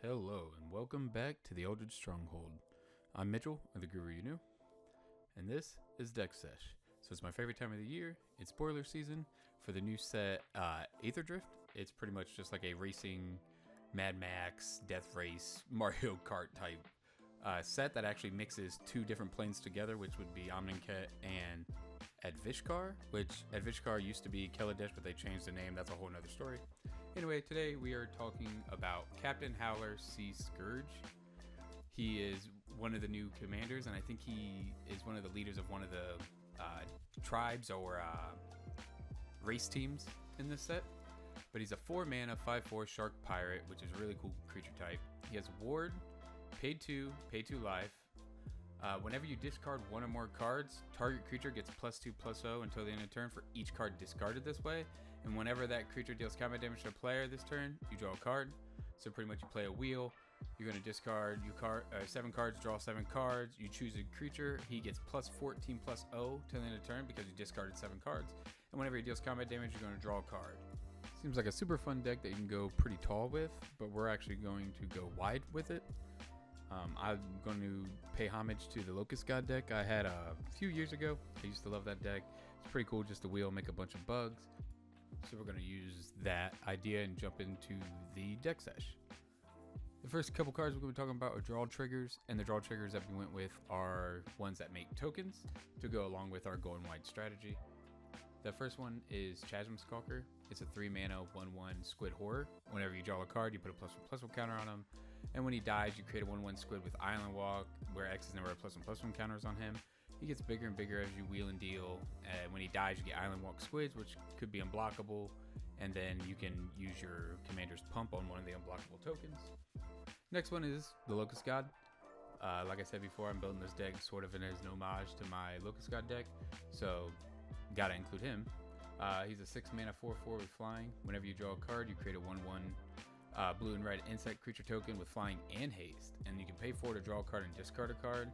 Hello, and welcome back to the Eldritch Stronghold. I'm Mitchell, or the Guru you knew, and this is Deck Sesh. So it's my favorite time of the year. It's spoiler season for the new set, Atherdrift. It's pretty much just like a racing Mad Max, Death Race, Mario Kart type set that actually mixes two different planes together, which would be Omninket and Advishkar, which Advishkar used to be Kaladesh, but they changed the name. That's a whole nother story. Anyway, today we are talking about Captain Howler C. Scourge. He is one of the new commanders, and I think he is one of the leaders of one of the tribes or race teams in this set. But he's a 4-mana, 5/4 shark pirate, which is a really cool creature type. He has Ward, pay 2 life. Whenever you discard one or more cards, target creature gets +2/+0 until the end of the turn for each card discarded this way. And whenever that creature deals combat damage to a player this turn, you draw a card. So pretty much you play a wheel. You're going to discard 7 cards, draw 7 cards. You choose a creature. He gets +14/+0 to the end of the turn because you discarded 7 cards. And whenever he deals combat damage, you're going to draw a card. Seems like a super fun deck that you can go pretty tall with, but we're actually going to go wide with it. I'm going to pay homage to the Locust God deck I had a few years ago. I used to love that deck. It's pretty cool, just a wheel, make a bunch of bugs. So we're going to use that idea and jump into the Deck Sesh. The first couple cards we're going to be talking about are draw triggers, and the draw triggers that we went with are ones that make tokens to go along with our going wide strategy. The first one is Chasm Skulker. It's a 3-mana 1/1 squid horror. Whenever you draw a card, you put a +1/+1 counter on him. And when he dies, you create a 1/1 squid with Island Walk, where X is the number of +1/+1 counters on him. He gets bigger and bigger as you wheel and deal. And when he dies, you get Island Walk squids, which could be unblockable. And then you can use your commander's pump on one of the unblockable tokens. Next one is the Locust God. Like I said before, I'm building this deck sort of as an homage to my Locust God deck. So gotta include him. He's a 6-mana 4/4 with flying. Whenever you draw a card, you create a 1/1 blue and red insect creature token with flying and haste. And you can pay 4 to draw a card and discard a card,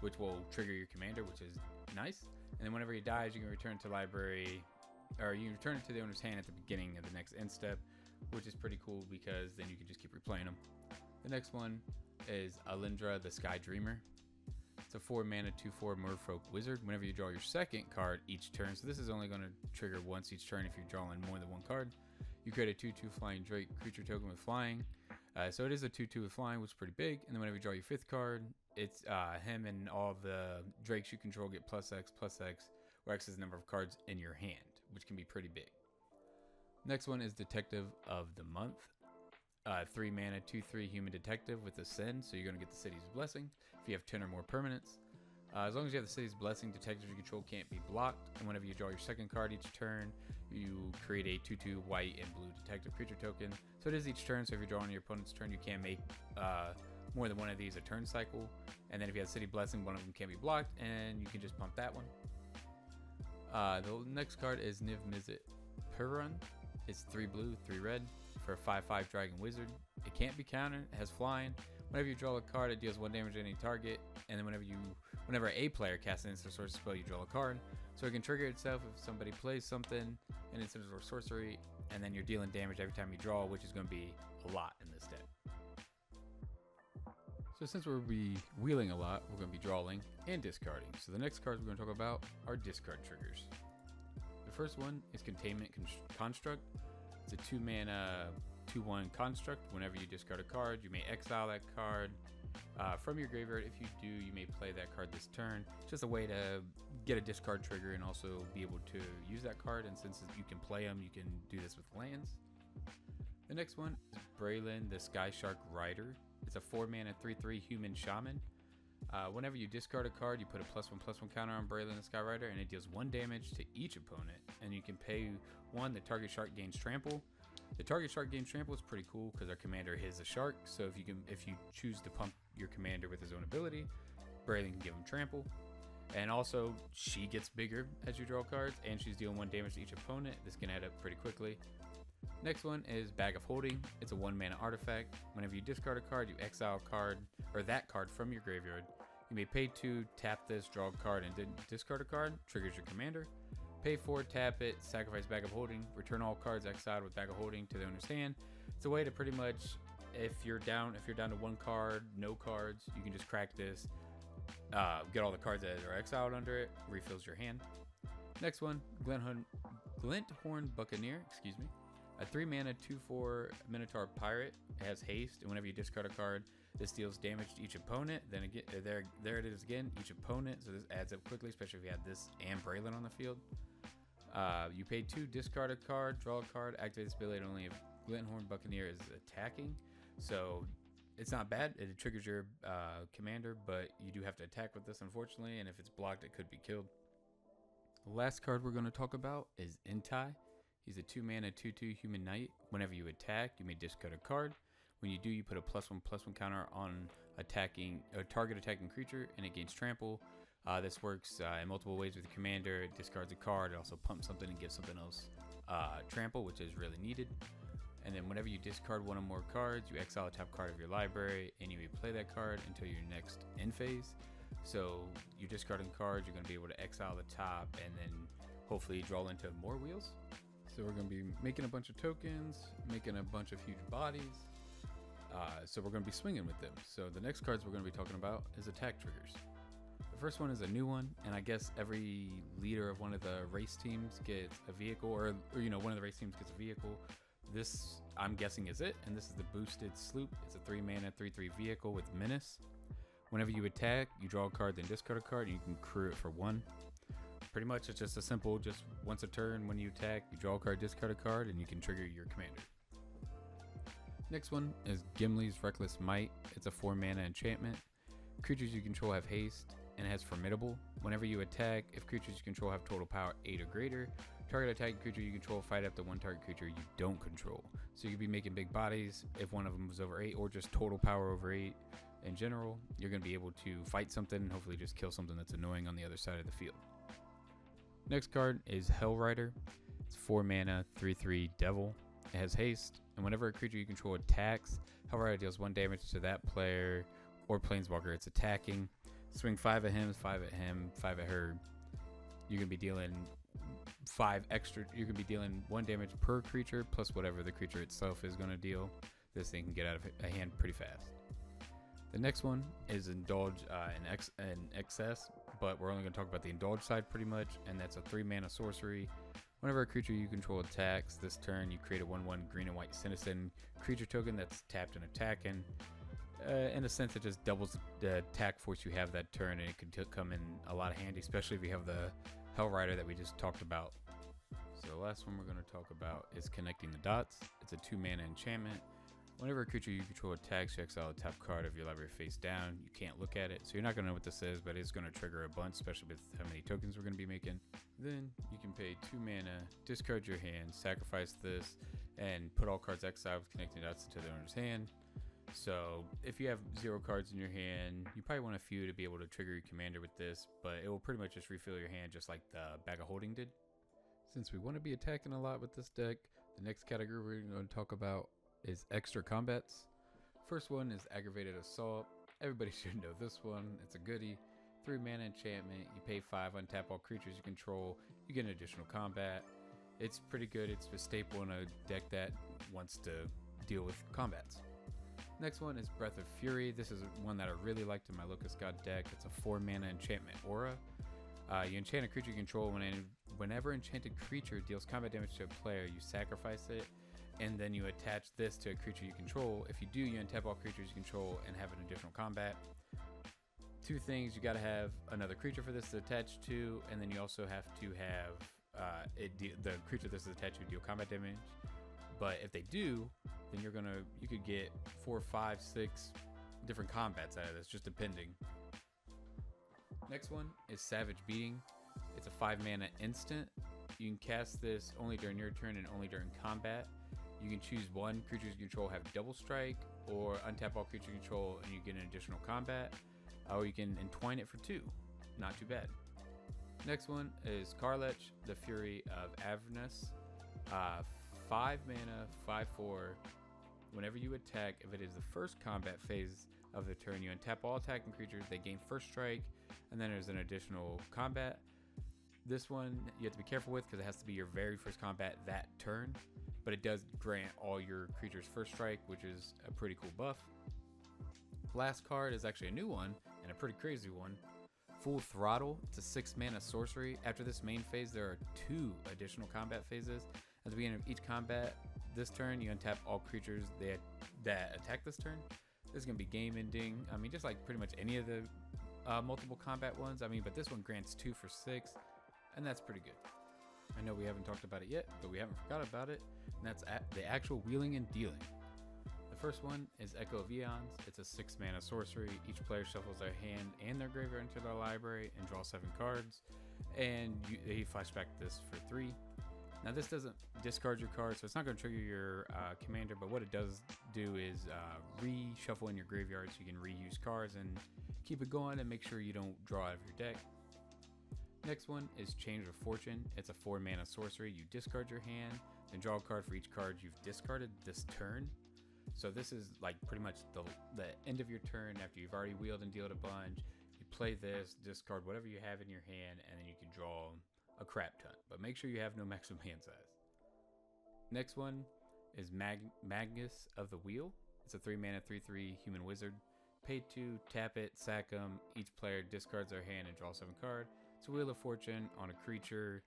which will trigger your commander, which is nice. And then whenever he dies, you can return to library, or you can return it to the owner's hand at the beginning of the next end step, which is pretty cool because then you can just keep replaying them. The next one is Alindra the Sky Dreamer. It's a 4-mana 2/4 Merfolk Wizard. Whenever you draw your second card each turn, so this is only going to trigger once each turn if you're drawing more than one card, you create a 2/2 Flying Drake creature token with flying. So it is a 2/2 with flying, which is pretty big. And then whenever you draw your 5th card, it's him and all the drakes you control get +X/+X, where X is the number of cards in your hand, which can be pretty big. Next one is Detective of the Month. 3-mana 2/3 human detective with Ascend, so you're going to get the city's blessing if you have 10 or more permanents. As long as you have the city's blessing, detectives you control can't be blocked. And whenever you draw your second card each turn, you create a 2/2 white and blue detective creature token. So it is each turn, so if you're drawing your opponent's turn, you can make more than one of these a turn cycle. And then if you have city blessing, one of them can be blocked, and you can just pump that one. The next card is Niv Mizzet Perun. It's 3 blue, 3 red for a 5/5 dragon wizard. It can't be countered. It has flying. Whenever you draw a card, it deals 1 damage to any target. And then whenever a player casts an instant sorcery spell, you draw a card. So it can trigger itself if somebody plays something, an instant or sorcery, and then you're dealing damage every time you draw, which is going to be a lot in this deck. So since we'll be wheeling a lot, we're going to be drawing and discarding. So the next cards we're going to talk about are discard triggers. The first one is Containment Construct. It's a 2-mana 2/1 construct. Whenever you discard a card, you may exile that card from your graveyard. If you do, you may play that card this turn. It's just a way to get a discard trigger and also be able to use that card. And since you can play them, you can do this with lands. The next one is Braylon the Sky Shark Rider. It's a 4-mana 3/3 human shaman. Whenever you discard a card, you put a +1/+1 counter on Braylon the Sky Rider, and it deals 1 damage to each opponent. And you can pay 1. The target shark gains trample. The target shark gains trample is pretty cool because our commander is a shark. So if you choose to pump your commander with his own ability, Braylon can give him trample. And also, she gets bigger as you draw cards, and she's dealing 1 damage to each opponent. This can add up pretty quickly. Next one is Bag of Holding. It's a 1-mana artifact. Whenever you discard a card, you exile a card, or that card from your graveyard. You may pay 2, tap this, draw a card, and then discard a card. Triggers your commander. Pay 4, tap it, sacrifice Bag of Holding, return all cards exiled with Bag of Holding to the owner's hand. It's a way to pretty much if you're down to one card, no cards, you can just crack this, get all the cards that are exiled under it, refills your hand. Next one, Glinthorn Buccaneer, a 3-mana 2/4 Minotaur Pirate. It has haste, and whenever you discard a card, this deals damage to each opponent. Then again, there it is again, each opponent. So this adds up quickly, especially if you have this and Braylon on the field. You pay 2, discard a card, draw a card, activate this ability only if Glinthorn Buccaneer is attacking. So it's not bad. It triggers your commander, but you do have to attack with this, unfortunately. And if it's blocked, it could be killed. The last card we're going to talk about is Intai. He's a 2-mana 2/2 Human Knight. Whenever you attack, you may discard a card. When you do, you put a +1/+1 counter on target attacking creature, and it gains trample. This works in multiple ways with your commander. It discards a card. It also pumps something and gives something else trample, which is really needed. And then whenever you discard one or more cards, you exile a top card of your library, and you replay that card until your next end phase. So you discarding cards, you're going to be able to exile the top, and then hopefully draw into more wheels. So we're going to be making a bunch of tokens, making a bunch of huge bodies. So we're going to be swinging with them. So the next cards we're going to be talking about is attack triggers. The first one is a new one, and I guess every leader of one of the race teams gets a vehicle, or one of the race teams gets a vehicle. This, I'm guessing, is it, and this is the boosted Sloop. It's a 3-mana 3/3 vehicle with menace. Whenever you attack, you draw a card, then discard a card, and you can crew it for 1. Pretty much, it's just a simple, just once a turn, when you attack, you draw a card, discard a card, and you can trigger your commander. Next one is Gimli's Reckless Might. It's a 4-mana enchantment. Creatures you control have haste, and it has Formidable. Whenever you attack, if creatures you control have total power 8 or greater, target attacking creature you control fight up to one target creature you don't control. So you could be making big bodies if one of them was over 8, or just total power over 8. In general, you're going to be able to fight something and hopefully just kill something that's annoying on the other side of the field. Next card is Hellrider. It's 4-mana 3/3 Devil. It has haste, and whenever a creature you control attacks, Hellrider deals 1 damage to that player or planeswalker it's attacking. Swing 5 at him, 5 at him, 5 at her. You can be dealing 5 extra. You can be dealing 1 damage per creature plus whatever the creature itself is going to deal. This thing can get out of hand pretty fast. The next one is Indulge in Excess, but we're only going to talk about the Indulge side pretty much, and that's a 3-mana sorcery. Whenever a creature you control attacks this turn, you create a 1/1 green and white citizen creature token that's tapped and attacking. In a sense, it just doubles the attack force you have that turn, and it can come in a lot of handy, especially if you have the Hellrider that we just talked about. So the last one we're going to talk about is Connecting the Dots. It's a 2-mana enchantment. Whenever a creature you control attacks, you exile a top card of your library face down. You can't look at it, so you're not going to know what this is, but it's going to trigger a bunch, especially with how many tokens we're going to be making. Then you can pay 2 mana, discard your hand, sacrifice this, and put all cards exiled with Connecting Dots into the owner's hand. So if you have 0 cards in your hand, you probably want a few to be able to trigger your commander with this, but it will pretty much just refill your hand just like the Bag of Holding did. Since we want to be attacking a lot with this deck, the next category we're going to talk about is extra combats. First one is Aggravated Assault. Everybody should know this one. It's a goodie. 3-mana enchantment. You pay 5, untap all creatures you control. You get an additional combat. It's pretty good. It's a staple in a deck that wants to deal with combats. Next one is Breath of Fury. This is one that I really liked in my Locust God deck. It's a 4-mana enchantment aura. You enchant a creature you control. Whenever enchanted creature deals combat damage to a player, you sacrifice it, and then you attach this to a creature you control. If you do, you untap all creatures you control and have an additional combat. 2 things: you got to have another creature for this to attach to, and then you also have to have the creature this is attached to deal combat damage. But if they do, then you could get 4, 5, 6 different combats out of this, just depending. Next one is Savage Beating. It's a 5-mana instant. You can cast this only during your turn and only during combat. You can choose 1. Creatures you control have double strike, or untap all creatures you control and you get an additional combat. Or you can entwine it for 2. Not too bad. Next one is Karlech, the Fury of Avernus. 5 mana, 5/4. Whenever you attack, if it is the first combat phase of the turn, you untap all attacking creatures. They gain first strike, and then there's an additional combat. This one you have to be careful with because it has to be your very first combat that turn. but it does grant all your creatures first strike, which is a pretty cool buff. Last card is actually a new one, and a pretty crazy one. Full Throttle. It's a 6 mana sorcery. After this main phase, there are 2 additional combat phases. At the beginning of each combat this turn, you untap all creatures that attack this turn. This is going to be game ending. I mean, just like pretty much any of the multiple combat ones. I mean, but this one grants 2 for 6, and that's pretty good. I know we haven't talked about it yet, but we haven't forgot about it, and that's the actual wheeling and dealing. The first one is Echo of Eons. It's a 6 mana sorcery. Each player shuffles their hand and their graveyard into their library and draw 7 cards, and you flashback this for 3. Now this doesn't discard your cards, so it's not going to trigger your commander, but what it does do is reshuffle in your graveyard so you can reuse cards and keep it going and make sure you don't draw out of your deck. Next one is Change of Fortune. It's a 4 mana sorcery. You discard your hand, then draw a card for each card you've discarded this turn. So this is like pretty much the end of your turn after you've already wheeled and dealt a bunch. You play this, discard whatever you have in your hand, and then you can draw a crap ton. But make sure you have no maximum hand size. Next one is Magus of the Wheel. It's a 3 mana 3/3 human wizard. Pay 2, tap it, sack them. Each player discards their hand and draws 7 cards. It's a Wheel of Fortune on a creature.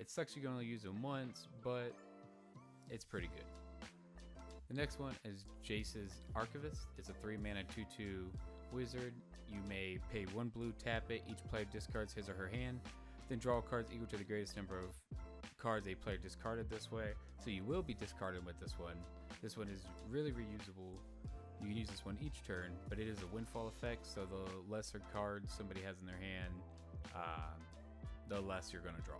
It sucks you can only use them once, but it's pretty good. The next one is Jace's Archivist. It's a 3 mana 2/2 wizard. You may pay 1 blue, tap it. Each player discards his or her hand, then draw cards equal to the greatest number of cards a player discarded this way. So you will be discarded with this one. This one is really reusable. You can use this one each turn, but it is a windfall effect, so the lesser cards somebody has in their hand, the less you're going to draw.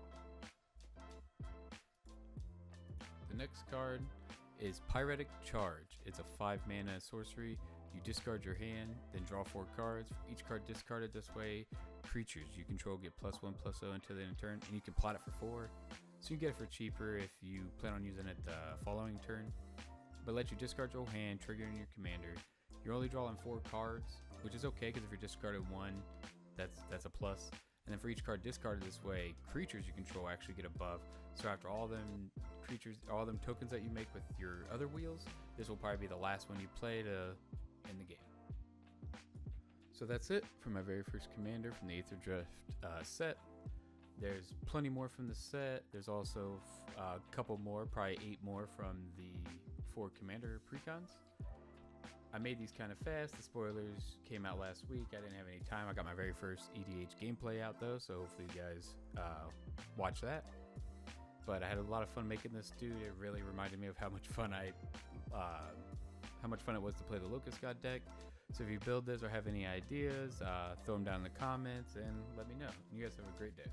The next card is Pyretic Charge. It's a 5 mana sorcery. You discard your hand, then draw 4 cards. For each card discarded this way, creatures you control get +1/+0 until the end of turn, and you can plot it for 4. So you can get it for cheaper if you plan on using it the following turn. But let you discard your whole hand, triggering your commander. You're only drawing 4 cards, which is okay because if you're discarded 1, that's a plus. And then for each card discarded this way, creatures you control actually get a buff. So after all them creatures, all them tokens that you make with your other wheels, this will probably be the last one you play to end the game. So that's it for my very first commander from the Atherdrift set. There's plenty more from the set. There's also a couple more, probably 8 more from the 4 commander precons. I made these kind of fast. The spoilers came out last week. I didn't have any time. I got my very first EDH gameplay out though, so hopefully you guys watch that. But I had a lot of fun making this, dude. It really reminded me of how much fun it was to play the Locust God deck. So if you build this or have any ideas, throw them down in the comments and let me know. You guys have a great day.